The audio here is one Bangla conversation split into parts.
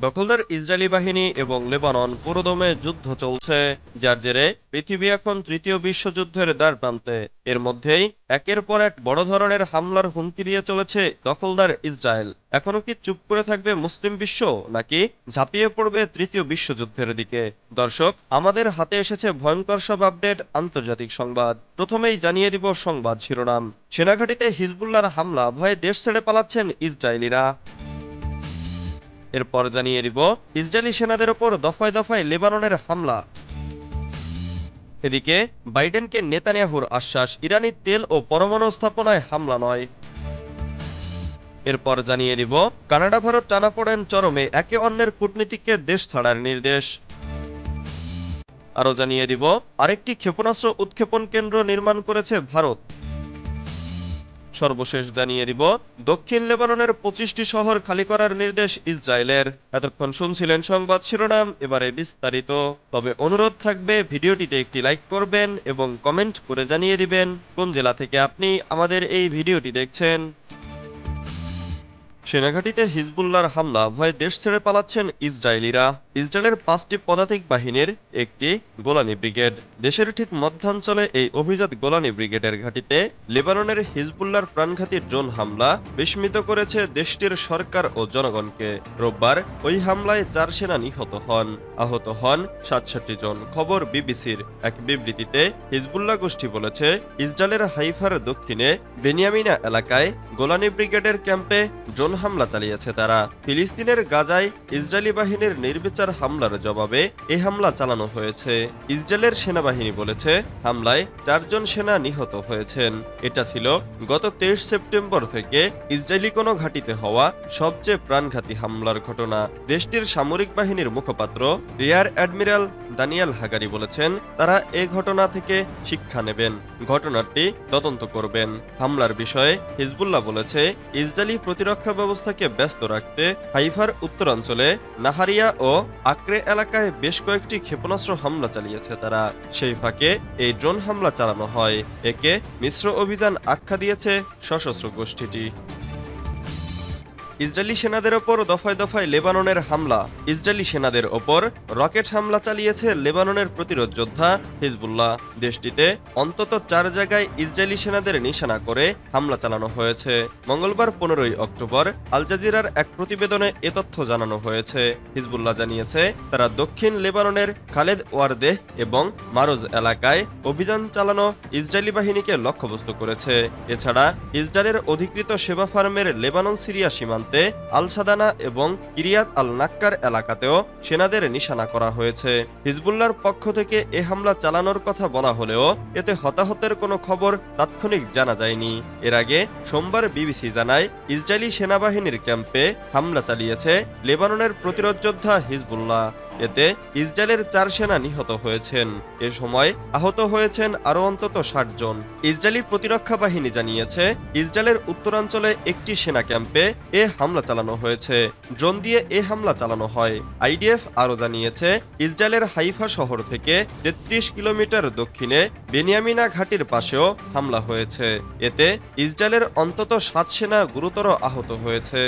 দখলদার ইসরায়েলি বাহিনী এবং লেবানন পুরোদমে যুদ্ধ চলছে, যার জেরে পৃথিবী এখন তৃতীয় বিশ্বযুদ্ধের দ্বারপ্রান্তে। এর মধ্যেই একের পর এক বড় ধরনের হামলার হুমকি দিয়ে চলেছে দখলদার ইসরায়েল। এখনো কি চুপ করে থাকবে মুসলিম বিশ্ব, নাকি ঝাঁপিয়ে পড়বে তৃতীয় বিশ্বযুদ্ধের দিকে? দর্শক, আমাদের হাতে এসেছে ভয়ঙ্কর সব আপডেট, আন্তর্জাতিক সংবাদ। প্রথমেই জানিয়ে দিব সংবাদ শিরোনাম। সেনাঘাঁটিতে হিজবুল্লাহর হামলা, ভয়ে দেশ ছেড়ে পালাচ্ছেন ইসরায়েলিরা। এরপর জানিয়ে দিব ইসরায়েলি সেনাদের ওপর দফায় দফায় লেবাননের হামলা। এদিকে বাইডেনকে নেতানিয়াহুর আশ্বাস, ইরানি তেল ও পরমাণু স্থাপনায় হামলা নয়। এরপর জানিয়ে দিব কানাডা ভারত টানাপোড়েন চরমে, একে অন্যের কূটনীতিককে দেশ ছাড়ার নির্দেশ। আরও জানিয়ে দিব আরেকটি ক্ষেপণাস্ত্র উৎক্ষেপণ কেন্দ্র নির্মাণ করেছে ভারত। সর্বশেষ জানিয়ে দিব দক্ষিণ লেবাননের 25টি শহর খালি করার নির্দেশ ইসরায়েলের। এতক্ষণ শুনছিলেন সংবাদ শিরোনাম, এবারে বিস্তারিত। তবে অনুরোধ থাকবে ভিডিওটিতে একটি লাইক করবেন এবং কমেন্ট করে জানিয়ে দিবেন কোন জেলা থেকে আপনি আমাদের এই ভিডিওটি দেখছেন। সেনাঘাঁটিতে হিজবুল্লাহর হামলা, ভয়ে দেশ ছেড়ে পালাচ্ছেন ইসরায়েলিরা। ইসরায়েলের 5টি পদাতিক বাহিনীর একটি গোলানি ব্রিগেড, দেশের ঠিক মধ্যাঞ্চলে এই অভিজাত গোলানি ব্রিগেডের ঘাঁটিতে লেবাননের হিজবুল্লাহর প্রাণঘাতী ড্রোন হামলা বিস্মিত করেছে দেশটির সরকার ও জনগণকে। রোববার ওই হামলায় 4 সেনা নিহত হন, আহত হন 67 জন। খবর বিবিসির। এক বিবৃতিতে হিজবুল্লাহ গোষ্ঠী বলেছে, ইসরায়েলের হাইফার দক্ষিণে বেনিয়ামিনা এলাকায় গোলানি ব্রিগেডের ক্যাম্পে ড্রোন হামলা চালিয়েছে তারা। ফিলিস্তিনের গাজায় ইসরায়েলি বাহিনীর নির্বিচার হামলার জবাবে এ হামলা চালানো হয়েছে। ইসরায়েলের সেনাবাহিনী বলেছে, হামলায় 4 জন সেনা নিহত হয়েছেন। এটা ছিল গত 23 সেপ্টেম্বর থেকে ইসরায়েলি কোনো ঘাঁটিতে হওয়া সবচেয়ে প্রাণঘাতী হামলার ঘটনা। দেশটির সামরিক বাহিনীর মুখপাত্র রিয়ার অ্যাডমিরাল দানিয়েল হাগারি বলেছেন, তারা এ ঘটনা থেকে শিক্ষা নেবেন, ঘটনাটি তদন্ত করবেন। হামলার বিষয়ে হিজবুল্লাহ বলেছে, ইসরায়েলি প্রতিরক্ষা ব্যবস্থাকে ব্যস্ত রাখতে হাইফার উত্তরাঞ্চলে নাহারিয়া ও আক্রে এলাকায় বেশ কয়েকটি ক্ষেপণাস্ত্র হামলা চালিয়েছে তারা। সেই ফাঁকে এই ড্রোন হামলা চালানো হয়। একে মিশ্র অভিযান আখ্যা দিয়েছে সশস্ত্র গোষ্ঠীটি। ইসরায়েলি সেনাদের ওপর দফায় দফায় লেবাননের হামলা। ইসরায়েলি সেনাদের ওপর রকেট হামলা চালিয়েছে লেবাননের প্রতিরোধ যোদ্ধা হিজবুল্লাহ। দেশটিতে অন্তত 4 জায়গায় ইসরায়েলি সেনাদের নিশানা করে হামলা চালানো হয়েছে। মঙ্গলবার 15 অক্টোবর আল জাজিরার এক প্রতিবেদনে এ তথ্য জানানো হয়েছে। হিজবুল্লাহ জানিয়েছে, তারা দক্ষিণ লেবাননের খালেদ ওয়ারদেহ এবং মারোজ এলাকায় অভিযান চালানো ইসরায়েলি বাহিনীকে লক্ষ্যবস্তু করেছে। এছাড়া ইসরায়েলের অধিকৃত সেবা ফার্মের লেবানন সিরিয়া সীমান্ত আল সাদানা এবং কিরিয়াত আল নাক্কার এলাকাতেও সেনাদের নিশানা করা হয়েছে। হিজবুল্লাহর পক্ষ থেকে এ হামলা চালানোর কথা বলা হলেও এতে হতাহতের কোনো খবর তাৎক্ষণিক জানা যায়নি। এর আগে সোমবার বিবিসি জানায়, ইসরায়েলি সেনাবাহিনীর ক্যাম্পে হামলা চালিয়েছে লেবাননের প্রতিরোধ যোদ্ধা হিজবুল্লাহ। এতে ইসরায়েলের 4 সেনা নিহত হয়েছেন। এ সময় আহত হয়েছেন আরও অন্তত 60 জন। ইসরায়েলি প্রতিরক্ষা বাহিনী জানিয়েছে, ইসরায়েলের উত্তরাঞ্চলে একটি সেনা ক্যাম্পে এ হামলা চালানো হয়েছে। ড্রোন দিয়ে এ হামলা চালানো হয়। আইডিএফ আরও জানিয়েছে, ইসরায়েলের হাইফা শহর থেকে 33 কিলোমিটার দক্ষিণে বেনিয়ামিনা ঘাটির পাশেও হামলা হয়েছে। এতে ইসরায়েলের অন্তত 7 সেনা গুরুতর আহত হয়েছে।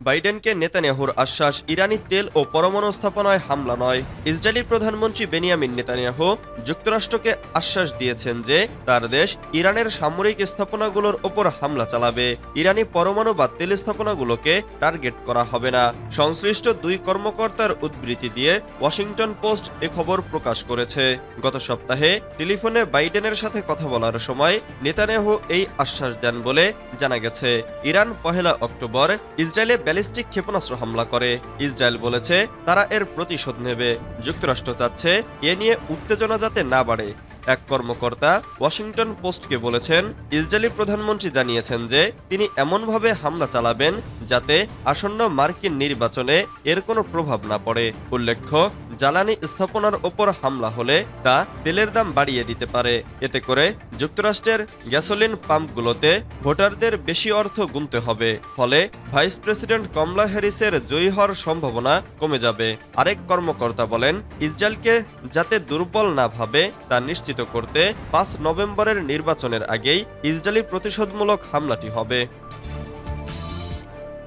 বাইডেনকে নেতানিয়াহুর আশ্বাস, ইরানি তেল ও পরমাণু স্থাপনায় হামলা নয়। ইসরায়েলি প্রধানমন্ত্রী বেনিয়ামিন নেতানিয়াহু যুক্তরাষ্ট্রকে আশ্বাস দিয়েছেন যে তার দেশ ইরানের সামরিক স্থাপনাগুলোর ওপর হামলা চালাবে। ইরানি পরমাণু বা তেল স্থাপনাগুলোকে টার্গেট করা হবে না। সংশ্লিষ্ট 2 কর্মকর্তার উদ্ধৃতি দিয়ে ওয়াশিংটন পোস্ট এ খবর প্রকাশ করেছে। গত সপ্তাহে টেলিফোনে বাইডেনের সাথে কথা বলার সময় নেতানিয়াহু এই আশ্বাস দেন বলে জানা গেছে। ইরান 1 অক্টোবর ইসরায়েলে ব্যালিস্টিক ক্ষেপণাস্ত্র হামলা করে। ইসরায়েল বলেছে, তারা এর প্রতিশোধ নেবে। যুক্তরাষ্ট্র চাচ্ছে এ নিয়ে উত্তেজনা যাতে না বাড়ে। এক কর্মকর্তা ওয়াশিংটন পোস্টকে বলেছেন, ইসরায়েলি প্রধানমন্ত্রী জানিয়েছেন যে তিনি এমনভাবে হামলা চালাবেন যাতে আসন্ন মার্কিন নির্বাচনে এর কোনো প্রভাব না পড়ে। উল্লেখ্য, জ্বালানি স্থাপনার ওপর হামলা হলে তা তেলের দাম বাড়িয়ে দিতে পারে। এতে করে যুক্তরাষ্ট্রের গ্যাসোলিন পাম্পগুলোতে ভোটারদের বেশি অর্থ গুনতে হবে। ফলে ভাইস প্রেসিডেন্ট কমলা হ্যারিসের জয়ী হওয়ার সম্ভাবনা কমে যাবে। আরেক কর্মকর্তা বলেন, ইসরায়েলকে যাতে দুর্বল না ভাবে তা নিশ্চিত করতে 5 নভেম্বরের নির্বাচনের আগেই ইসরায়েলি প্রতিশোধমূলক হামলাটি হবে।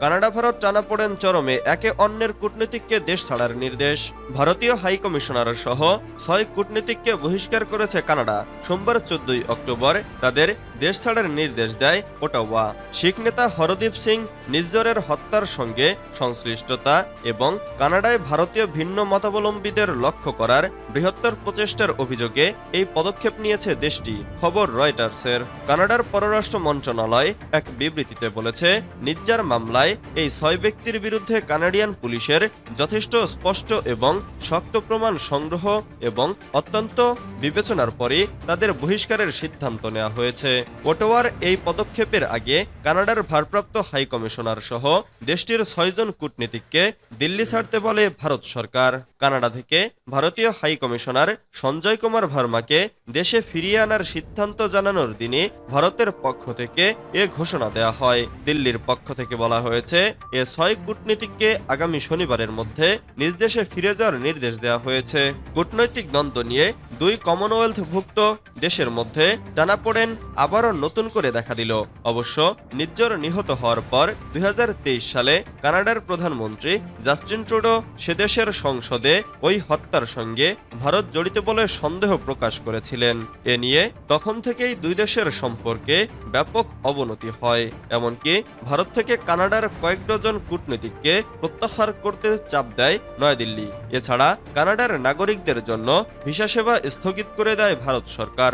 কানাডা ভারত টানাপোড়েন চরমে, একে অন্যের কূটনীতিককে দেশ ছাড়ার নির্দেশ। ভারতীয় হাই কমিশনার সহ 6 কূটনীতিককে বহিষ্কার করেছে কানাডা। সোমবার 14 অক্টোবর তাদের দেশ ছাড়ার নির্দেশ দেয় ওটাওয়া। শিখ নেতা হরদীপ সিং নিজ্জরের হত্যার সঙ্গে সংশ্লিষ্টতা এবং কানাডায় ভারতীয় ভিন্ন মতাবলম্বীদের লক্ষ্য করার বৃহত্তর প্রচেষ্টার অভিযোগে এই পদক্ষেপ নিয়েছে দেশটি, খবর রয়টার্সের। কানাডার পররাষ্ট্র মন্ত্রণালয় এক বিবৃতিতে বলেছে, নিজ্জার মামলায় এই 6 ব্যক্তির বিরুদ্ধে কানাডিয়ান পুলিশের যথেষ্ট স্পষ্ট এবং শক্ত প্রমাণ সংগ্রহ এবং অত্যন্ত বিবেচনার পরে তাদের বহিষ্কারের সিদ্ধান্ত নেওয়া হয়েছে। ওটাওয়ার এই পদক্ষেপের আগে কানাডার ভারপ্রাপ্ত হাই কমিশনার সহ দেশটির 6 জন কূটনীতিককে দিল্লি ছাড়তে বলে ভারত সরকার। কানাডা থেকে ভারতীয় হাই কমিশনার সঞ্জয় কুমার ভার্মাকে দেশে ফিরিয়ে আনার সিদ্ধান্ত জানানোর দিনে ভারতের পক্ষ থেকে এ ঘোষণা দেওয়া হয়। দিল্লির পক্ষ থেকে বলা হয়েছে, এ 6 কূটনীতিককে আগামী শনিবারের মধ্যে নিজ দেশে ফিরে যাওয়ার নির্দেশ দেওয়া হয়েছে। কূটনৈতিক দ্বন্দ্ব নিয়ে 2 কমনওয়েলথভুক্ত দেশের মধ্যে টানাপোড়েন আবারও নতুন করে দেখা দিল। অবশ্য নিজ্জর নিহত হওয়ার পর 2023 সালে কানাডার প্রধানমন্ত্রী জাস্টিন ট্রুডো সে দেশের সংসদে ওই হত্যার সঙ্গে ভারত জড়িত বলে সন্দেহ প্রকাশ করেছিলেন। এ নিয়ে তখন থেকেই 2 দেশের সম্পর্কে ব্যাপক অবনতি হয়। এমনকি ভারত থেকে কানাডার কয়েক ডজন কূটনীতিককে প্রত্যাহার করতে চাপ দেয় নয়াদিল্লি। এছাড়া কানাডার নাগরিকদের জন্য ভিসা সেবা স্থগিত করে দেয় ভারত সরকার।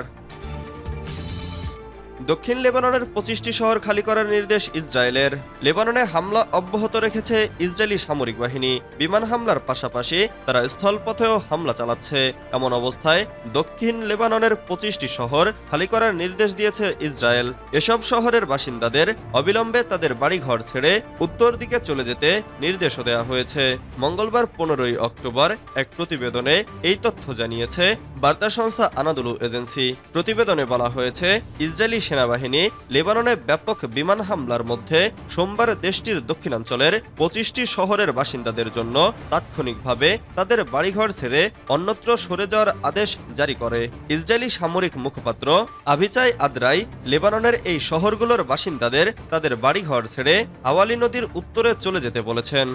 দক্ষিণ লেবাননের 25টি শহর খালি করার নির্দেশ ইসরায়েলের। লেবাননে হামলা অব্যাহত রেখেছে ইসরায়েলি সামরিক বাহিনী। বিমান হামলার পাশাপাশি তারা স্থলপথেও হামলা চালাচ্ছে। এমন অবস্থায় দক্ষিণ লেবাননের 25টি শহর খালি করার নির্দেশ দিয়েছে ইসরায়েল। এসব শহরের বাসিন্দাদের অবিলম্বে তাদের বাড়িঘর ছেড়ে উত্তর দিকে চলে যেতে নির্দেশও দেওয়া হয়েছে। মঙ্গলবার 15 অক্টোবর এক প্রতিবেদনে এই তথ্য জানিয়েছে বার্তা সংস্থা আনাদুলু এজেন্সি। প্রতিবেদনে বলা হয়েছে, ইসরায়েলি সেনাবাহিনী লেবাননে ব্যাপক বিমান হামলার মধ্যে সোমবার দেশটির দক্ষিণাঞ্চলের 25টি শহরের বাসিন্দাদের জন্য তাৎক্ষণিকভাবে তাদের বাড়িঘর ছেড়ে অন্যত্র সরে যাওয়ার আদেশ জারি করে। ইসরায়েলি সামরিক মুখপাত্র আভিচাই আদ্রাই লেবাননের এই শহরগুলোর বাসিন্দাদের তাদের বাড়িঘর ছেড়ে আওয়ালি নদীর উত্তরে চলে যেতে বলেছেন।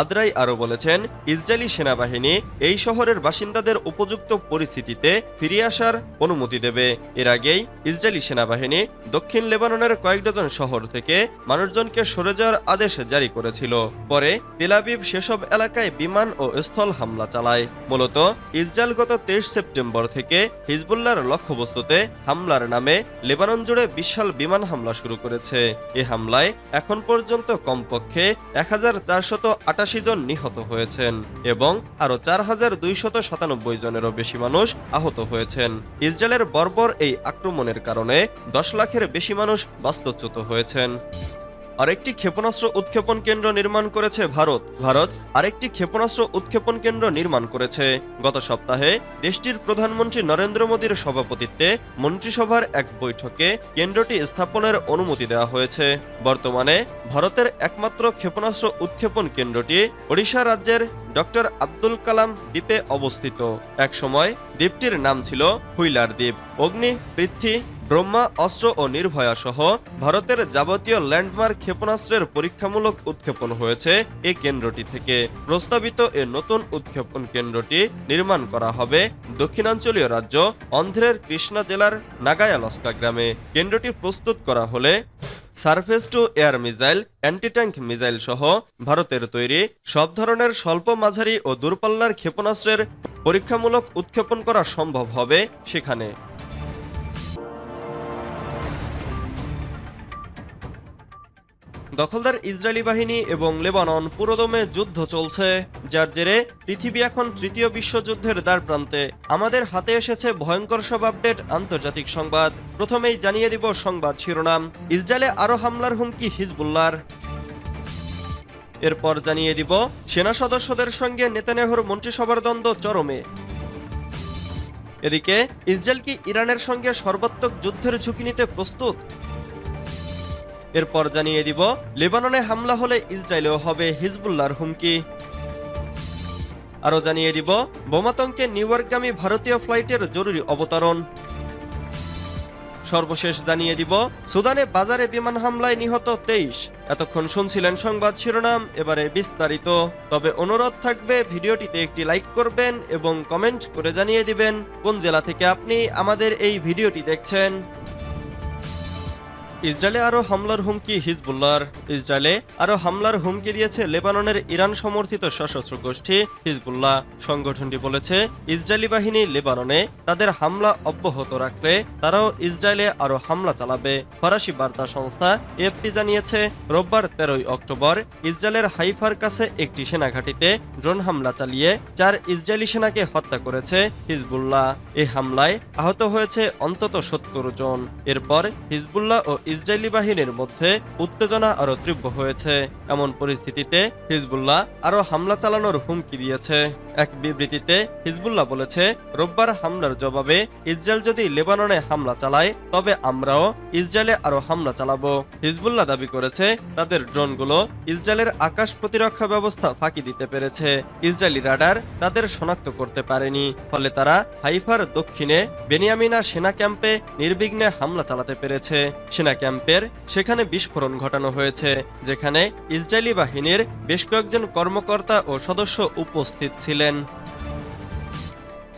আদ্রাই আরও বলেছেন, ইসরায়েলি সেনাবাহিনী এই শহরের বাসিন্দাদের উপযুক্ত পরিস্থিতিতে ফিরে আসার অনুমতি দেবে। এর আগেই ইসরায়েলি সেনাবাহিনী দক্ষিণ লেবাননের কয়েক ডজন শহর থেকে মানুষজনকে সরে যাওয়ার আদেশ জারি করেছিল। পরে তেল আবিব সেসব এলাকায় বিমান ও স্থল হামলা চালায়। মূলত ইসরায়েল গত 23 সেপ্টেম্বর থেকে হিজবুল্লাহর লক্ষ্যবস্তুতে হামলার নামে লেবানন জুড়ে বিশাল বিমান হামলা শুরু করেছে। এ হামলায় এখন পর্যন্ত কমপক্ষে 1488 জন নিহত হয়েছেন এবং আরও 4297 জনেরও বেশি মানুষ আহত হয়েছেন। ইসরায়েলের বর্বর এই আক্রমণের কারণে 10 লাখের বেশি মানুষ বাস্তুচ্যুত হয়েছেন। আরেকটি ক্ষেপণাস্ত্র উৎক্ষেপণ কেন্দ্র নির্মাণ করেছে ভারত আরেকটি ক্ষেপণাস্ত্র উৎক্ষেপণ কেন্দ্র নির্মাণ করেছে। গত সপ্তাহে দেশটির প্রধানমন্ত্রী নরেন্দ্র মোদীর সভাপতিত্বে মন্ত্রিসভার এক বৈঠকে কেন্দ্রটি স্থাপনের অনুমতি দেওয়া হয়েছে। বর্তমানে ভারতের একমাত্র ক্ষেপণাস্ত্র উৎক্ষেপণ কেন্দ্রটি ওড়িশা রাজ্যের ডক্টর আব্দুল কালাম দ্বীপে অবস্থিত। একসময় দ্বীপটির নাম ছিল হুইলার দ্বীপ। অগ্নি, পৃথ্বী, ব্রহ্মা অস্ত্র ও নির্ভয়া সহ ভারতের যাবতীয় ল্যান্ডমার্ক ক্ষেপণাস্ত্রের পরীক্ষামূলক উৎক্ষেপণ হয়েছে এ কেন্দ্রটি থেকে। প্রস্তাবিত এ নতুন উৎক্ষেপণ কেন্দ্রটি নির্মাণ করা হবে দক্ষিণাঞ্চলীয় রাজ্য অন্ধ্রের কৃষ্ণা জেলার নাগায়ালস্কা গ্রামে। কেন্দ্রটি প্রস্তুত করা হলে surface two air missile, anti tank missile সহ ভারতের তৈরি সব ধরনের স্বল্প, মাঝারি ও দূরপাল্লার ক্ষেপণাস্ত্রের পরীক্ষামূলক উৎক্ষেপণ করা সম্ভব হবে সেখানে। দখলদার ইসরায়েলি বাহিনী এবং লেবানন পুরোদমে যুদ্ধ চলছে, যার জেরে পৃথিবী এখন তৃতীয় বিশ্বযুদ্ধের দ্বারপ্রান্তে। আমাদের হাতে এসেছে ভয়ঙ্কর সব আপডেট, আন্তর্জাতিক সংবাদ। প্রথমেই জানিয়ে দিব সংবাদ শিরোনাম। ইসরায়েলে আরও হামলার হুমকি হিজবুল্লাহর। এরপর জানিয়ে দিব সেনা সদস্যদের সঙ্গে নেতানিয়াহুর মন্ত্রিসভার দ্বন্দ্ব চরমে। এদিকে ইসরায়েল কি ইরানের সঙ্গে সর্বাত্মক যুদ্ধের ঝুঁকি নিতে প্রস্তুত? এরপর জানিয়ে দিব লেবাননে হামলা হলে ইসরায়েলেও হবে হিজবুল্লাহর হুমকি। আরও জানিয়ে দিব বোমাতঙ্কে নিউইয়র্কগামী ভারতীয় ফ্লাইটের জরুরি অবতরণ। সর্বশেষ জানিয়ে দিব, সুদানে বাজারে বিমান হামলায় নিহত 23। এতক্ষণ শুনছিলেন সংবাদ শিরোনাম, এবারে বিস্তারিত। তবে অনুরোধ থাকবে ভিডিওটিতে একটি লাইক করবেন এবং কমেন্ট করে জানিয়ে দিবেন কোন জেলা থেকে আপনি আমাদের এই ভিডিওটি দেখছেন। ইসরায়েলে আরও হামলার হুমকি হিজবুল্লাহর। ইসরায়েলে আরও হামলার হুমকি দিয়েছে লেবাননের ইরান সমর্থিত সশস্ত্র গোষ্ঠী হিজবুল্লাহ। সংগঠনটি বলেছে, ইসরায়েলি বাহিনী লেবাননে তাদের হামলা অব্যাহত রাখলে তারাও ইসরায়েলে আরও হামলা চালাবে। ফরাসি বার্তা সংস্থা এএফপি জানিয়েছে, রোববার 13 অক্টোবর ইসরায়েলের হাইফার কাছে একটি সেনাঘাঁটিতে ড্রোন হামলা চালিয়ে 4 ইসরায়েলি সেনাকে হত্যা করেছে হিজবুল্লাহ। এই হামলায় আহত হয়েছে অন্তত 70 জন। এরপর হিজবুল্লাহ ও ইসরায়েলি বাহিনীর মধ্যে উত্তেজনা আরও তীব্র হয়েছে। এমন পরিস্থিতিতে হিজবুল্লাহ আরও হামলা চালানোর হুমকি দিয়েছে। এক বিবৃতিতে হিজবুল্লাহ বলেছে, রোববার হামলার জবাবে ইসরায়েল যদি লেবাননে হামলা চালায় তবে আমরাও ইসরায়েলে আরও হামলা চালাবো। হিজবুল্লাহ দাবি করেছে, তাদের ড্রোনগুলো ইসরায়েলের আকাশ প্রতিরক্ষা ব্যবস্থা ফাঁকি দিতে পেরেছে। ইসরায়েলি রাডার তাদের শনাক্ত করতে পারেনি, ফলে তারা হাইফার দক্ষিণে বেনিয়ামিনা সেনা ক্যাম্পে নির্বিঘ্নে হামলা চালাতে পেরেছে। সেনা ক্যাম্পের সেখানে বিস্ফোরণ ঘটানো হয়েছে, যেখানে ইসরায়েলি বাহিনীর বেশ কয়েকজন কর্মকর্তা ও সদস্য উপস্থিত ছিলেন।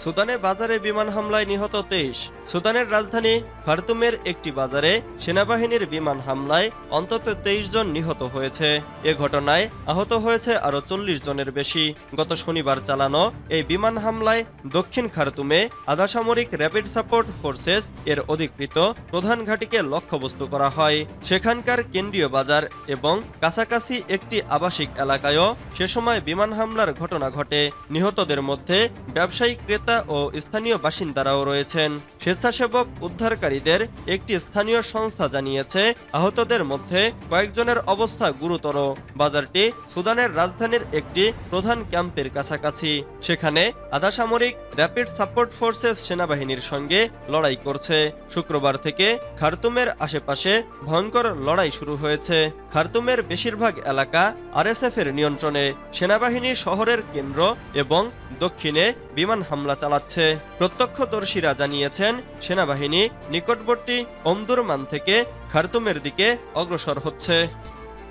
সুদানে বাজারে বিমান হামলায় নিহত 23। সুদানের রাজধানী খার্তুমের একটি বাজারে সেনাবাহিনীর বিমান হামলায় অন্তত 23 জন নিহত হয়েছে। এ ঘটনায় আহত হয়েছে আরও 40 জনের বেশি। গত শনিবার চালানো এই বিমান হামলায় দক্ষিণ খার্তুমে আধাসামরিক র্যাপিড সাপোর্ট ফোর্সেস এর অধিকৃত প্রধান ঘাঁটিকে লক্ষ্যবস্তু করা হয়। সেখানকার কেন্দ্রীয় বাজার এবং কাছাকাছি একটি আবাসিক এলাকায়ও সে সময় বিমান হামলার ঘটনা ঘটে। নিহতদের মধ্যে ব্যবসায়ী, ক্রেতা ও স্থানীয় বাসিন্দারাও রয়েছেন। স্বেচ্ছাসেবক উদ্ধারকারীদের একটি স্থানীয় সংস্থা জানিয়েছে, আহতদের মধ্যে কয়েকজনের অবস্থা গুরুতর। বাজারটি সুদানের রাজধানীর একটি প্রধান ক্যাম্পের কাছাকাছি। সেখানে আধাসামরিক র্যাপিড সাপোর্ট ফোর্সেস সেনাবাহিনীর সঙ্গে লড়াই করছে। শুক্রবার থেকে খার্তুমের আশেপাশে ভয়ঙ্কর লড়াই শুরু হয়েছে। খার্তুমের বেশিরভাগ এলাকা আরএসএফ এর নিয়ন্ত্রণে। সেনাবাহিনী শহরের কেন্দ্র এবং দক্ষিণে বিমান হামলা চালাচ্ছে। প্রত্যক্ষদর্শীরা জানিয়েছেন, সেনাবাহিনী নিকটবর্তী ওমদুরমান থেকে খার্তুমের দিকে অগ্রসর হচ্ছে।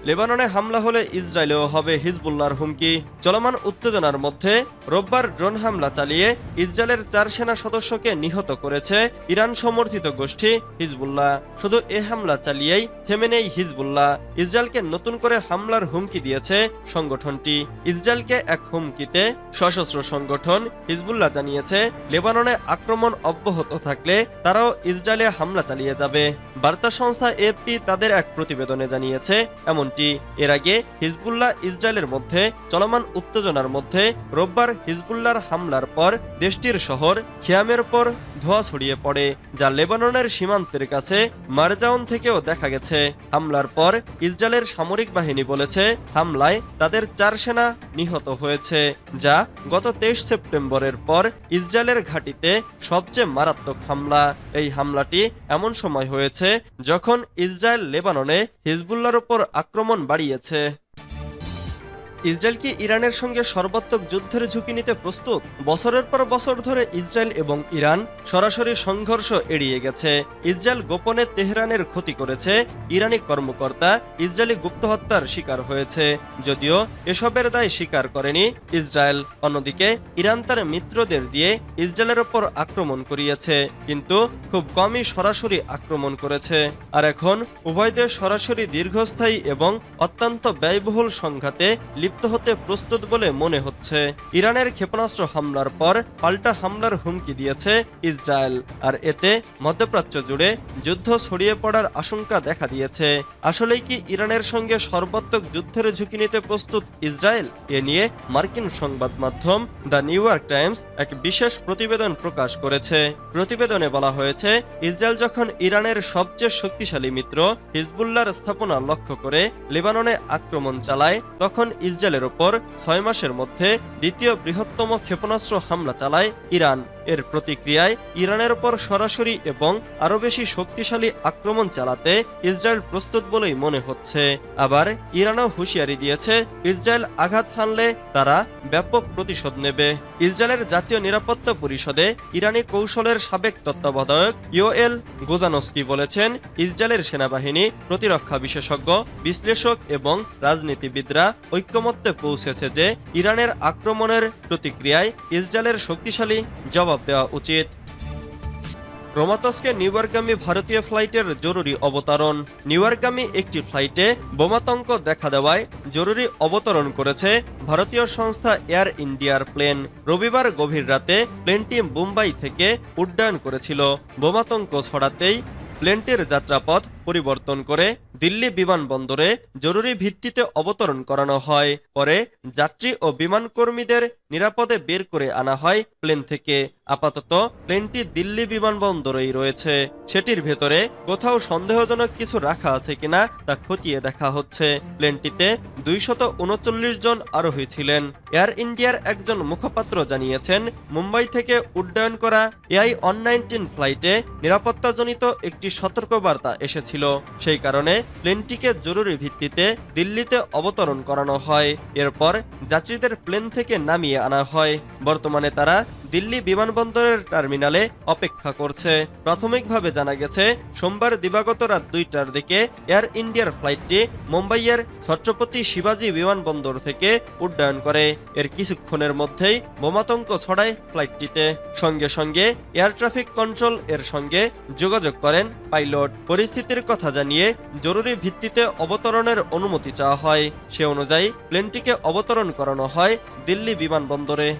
লেবাননে হামলা হলে ইসরায়েলেও হবে হিজবুল্লাহর হুমকি। চলমান উত্তেজনার মধ্যে রোববার ড্রোন হামলা চালিয়ে ইসরায়েলের 4 সেনা সদস্যকে নিহত করেছে ইরান সমর্থিত গোষ্ঠী হিজবুল্লাহ। শুধু এ হামলা চালিয়েই থেমে নেই হিজবুল্লাহ। ইসরায়েলকে নতুন করে হামলার হুমকি দিয়েছে সংগঠনটি। ইসরায়েলকে এক হুমকিতে সশস্ত্র সংগঠন হিজবুল্লাহ জানিয়েছে, লেবাননে আক্রমণ অব্যাহত থাকলে তারাও ইসরায়েলে হামলা চালিয়ে যাবে। বার্তা সংস্থা এএফপি তাদের এক প্রতিবেদনে জানিয়েছে এমনটি। এর আগে হিজবুল্লাহ ইসরায়েলের মধ্যে চলমান উত্তেজনার মধ্যে রোববার হিজবুল্লাহর হামলার পর দেশটির শহর খিয়ামের পর ধোঁয়া ছড়িয়ে পড়ে, যা লেবাননের সীমান্তের কাছে মারজাউন থেকেও দেখা গেছে। হামলার পর ইসরায়েলের সামরিক বাহিনী বলেছে, হামলায় তাদের 4 সেনা নিহত হয়েছে, যা গত 23 সেপ্টেম্বরের পর ইসরায়েলের ঘাঁটিতে সবচেয়ে মারাত্মক হামলা। এই হামলাটি এমন সময় হয়েছে যখন ইসরায়েল লেবাননে হিজবুল্লাহর উপর আক্রমণ বাড়িয়েছে। ইসরায়েল কি ইরানের সঙ্গে সর্বাত্মক যুদ্ধের ঝুঁকি নিতে প্রস্তুত? বছরের পর বছর ধরে ইসরায়েল এবং ইরান সরাসরি সংঘর্ষ এড়িয়ে গেছে। ইসরায়েল গোপনে তেহরানের ক্ষতি করেছে। ইরানি কর্মকর্তা ইসরায়েলি গুপ্তহত্যার শিকার হয়েছে, যদিও এসবের দায় স্বীকার করেনি ইসরায়েল। অন্যদিকে ইরান তার মিত্রদের দিয়ে ইসরায়েলের ওপর আক্রমণ করিয়েছে, কিন্তু খুব কমই সরাসরি আক্রমণ করেছে। আর এখন উভয় দেশ সরাসরি দীর্ঘস্থায়ী এবং অত্যন্ত ব্যয়বহুল সংঘাতে লিপ্ত হতে প্রস্তুত বলে মনে হচ্ছে। ইরানের ক্ষেপণাস্ত্র হামলার পর পাল্টা হামলার হুমকি দিয়েছে ইসরায়েল, আর এতে মধ্যপ্রাচ্য জুড়ে যুদ্ধ ছড়িয়ে পড়ার আশঙ্কা দেখা দিয়েছে। আসলেই কি ইরানের সঙ্গে সর্বাত্মক যুদ্ধের ঝুঁকি নিতে প্রস্তুত ইসরায়েল? এ নিয়ে মার্কিন সংবাদ মাধ্যম দ্য নিউ ইয়র্ক টাইমস এক বিশেষ প্রতিবেদন প্রকাশ করেছে। প্রতিবেদনে বলা হয়েছে, ইসরায়েল যখন ইরানের সবচেয়ে শক্তিশালী মিত্র হিজবুল্লাহর স্থাপনা লক্ষ্য করে লেবাননে আক্রমণ চালায়, তখন ইসরায়েলের ওপর 6 মাসের মধ্যে দ্বিতীয় বৃহত্তম ক্ষেপণাস্ত্র হামলা চালায় ইরান। এর প্রতিক্রিয়ায় ইরানের ওপর সরাসরি এবং আরও বেশি শক্তিশালী আক্রমণ চালাতে ইসরায়েল প্রস্তুত বলেই মনে হচ্ছে। আবার ইরানও হুঁশিয়ারি দিয়েছে, ইসরায়েল আঘাত হানলে তারা ব্যাপক প্রতিশোধ নেবে। ইসরায়েলের জাতীয় নিরাপত্তা পরিষদে ইরানি কৌশলের সাবেক তত্ত্বাবধায়ক ইয়োএল গোজানস্কি বলেছেন, ইসরায়েলের সেনাবাহিনী, প্রতিরক্ষা বিশেষজ্ঞ, বিশ্লেষক এবং রাজনীতিবিদরা ঐক্যমত্যে পৌঁছেছে যে ইরানের আক্রমণের প্রতিক্রিয়ায় ইসরায়েলের শক্তিশালী জবাব দেওয়া উচিত। রোমাতস্কে নিউইয়র্কগামী ভারতীয় ফ্লাইটের জরুরি অবতরণ। নিউইয়র্কগামী একটি ফ্লাইটে বোমাতঙ্ক দেখা দেওয়ায় জরুরি অবতরণ করেছে ভারতীয় সংস্থা এয়ার ইন্ডিয়ার প্লেন। রবিবার গভীর রাতে প্লেনটি মুম্বাই থেকে উড্ডয়ন করেছিল। বোমাতঙ্ক ছড়াতেই প্লেনটির যাত্রাপথ পরিবর্তন করে দিল্লি বিমানবন্দরে জরুরি ভিত্তিতে অবতরণ করানো হয়। পরে যাত্রী ও বিমানকর্মীদের নিরাপদে বের করে আনা হয় প্লেন থেকে। আপাতত প্লেনটি দিল্লি বিমানবন্দরেই রয়েছে। সেটির ভেতরে কোথাও সন্দেহজনক কিছু রাখা আছে কিনা তা খতিয়ে দেখা হচ্ছে। প্লেনটিতে 239 জন আরোহী ছিলেন। এয়ার ইন্ডিয়ার একজন মুখপাত্র জানিয়েছেন, মুম্বাই থেকে উড্ডয়ন করা AI-119 ফ্লাইটে নিরাপত্তাজনিত একটি সতর্কবার্তা এসেছিল। সেই কারণে প্লেনটিকে জরুরি ভিত্তিতে দিল্লিতে অবতরণ করানো হয়। এরপর যাত্রীদের প্লেন থেকে নামিয়ে আনা হয়। বর্তমানে তারা দিল্লি বিমানবন্দরের টার্মিনালে অপেক্ষা করছে। প্রাথমিকভাবে জানা গেছে, সোমবার দিবাগত রাত 2টার দিকে এয়ার ইন্ডিয়ার ফ্লাইটটি মুম্বাইয়ের ছত্রপতি শিবাজি বিমানবন্দর থেকে উড্ডয়ন করে। এর কিছুক্ষণের মধ্যেই বোমাতঙ্ক ছড়ায় ফ্লাইটটিতে। সঙ্গে সঙ্গে এয়ার ট্রাফিক কন্ট্রোল এর সঙ্গে যোগাযোগ করেন পাইলট। পরিস্থিতির কথা জানিয়ে জরুরি ভিত্তিতে অবতরণের অনুমতি চাওয়া হয়। সে অনুযায়ী প্লেনটিকে অবতরণ করানো হয় দিল্লি বিমানবন্দরে।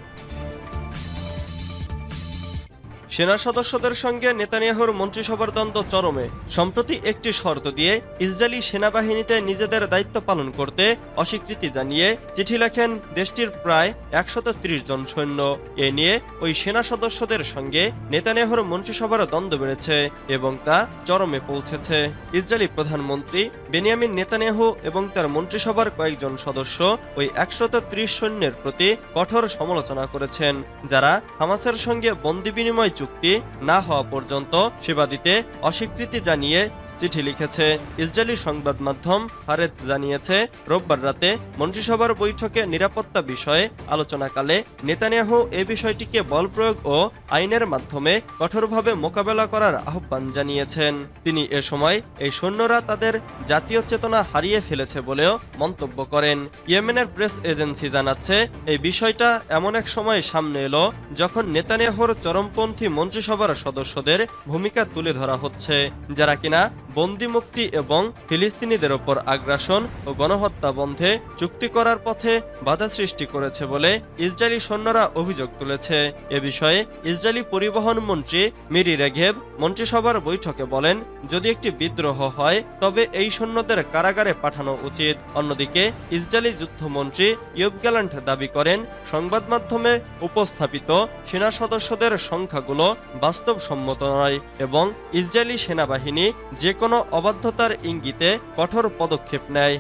সেনা সদস্যদের সঙ্গে নেতানিয়াহুর মন্ত্রিসভার দ্বন্দ্ব চরমে। সম্প্রতি একটি শর্ত দিয়ে ইসরায়েলি সেনাবাহিনীতে নিজেদের দায়িত্ব পালন করতে অস্বীকৃতি জানিয়ে চিঠি লেখেন দেশটির প্রায় 130 জন সৈন্য। এ নিয়ে ওই সেনা সদস্যদের সঙ্গে নেতানিয়াহুর মন্ত্রিসভার দ্বন্দ্ব বেড়েছে এবং তা চরমে পৌঁছেছে। ইসরায়েলি প্রধানমন্ত্রী বেনিয়ামিন নেতানিয়াহু এবং তার মন্ত্রিসভার কয়েকজন সদস্য ওই 130 সৈন্যের প্রতি কঠোর সমালোচনা করেছেন, যারা হামাসের সঙ্গে বন্দি বিনিময় চুক্তি না হওয়া পর্যন্ত সেবা দিতে অস্বীকৃতি জানিয়ে চিঠি লিখেছে। ইসরায়েলি সংবাদ মাধ্যম হারেজ জানিয়েছে, রোববার রাতে মন্ত্রিসভার বৈঠকে নিরাপত্তা বিষয়ে আলোচনাকালে নেতানিয়াহু এ বিষয়টিকে বল প্রয়োগ ও আইনের মাধ্যমে কঠোরভাবে মোকাবেলা করার আহ্বান জানিয়েছেন। তিনি এ সময় এই সৈন্যরা তাদের জাতীয় চেতনা হারিয়ে ফেলেছে বলেও মন্তব্য করেন। ইয়েমেনের প্রেস এজেন্সি জানাচ্ছে, এই বিষয়টা এমন এক সময় সামনে এলো যখন নেতানিয়াহুর চরমপন্থী মন্ত্রিসভার সদস্যদের ভূমিকা তুলে ধরা হচ্ছে, যারা কিনা বন্দি মুক্তি এবং ফিলিস্তিনিদের ওপর আগ্রাসন ও গণহত্যা বন্ধে চুক্তি করার পথে বাধা সৃষ্টি করেছে বলে ইসরায়েলি সৈন্যরা অভিযোগ তুলেছে। এ বিষয়ে ইসরায়েলি পরিবহন মন্ত্রী মিরি রেঘেভ মন্ত্রিসভার বৈঠকে বলেন, যদি একটি বিদ্রোহ হয় তবে এই সৈন্যদের কারাগারে পাঠানো উচিত। অন্যদিকে ইসরায়েলি যুদ্ধমন্ত্রী ইয়োব গ্যালান্ট দাবি করেন, সংবাদ মাধ্যমে উপস্থাপিত সেনা সদস্যদের সংখ্যাগুলো বাস্তবসম্মত নয় এবং ইসরায়েলি সেনাবাহিনী যে কোনো অবাধ্যতার ইঙ্গিতে কঠোর পদক্ষেপ নেয়।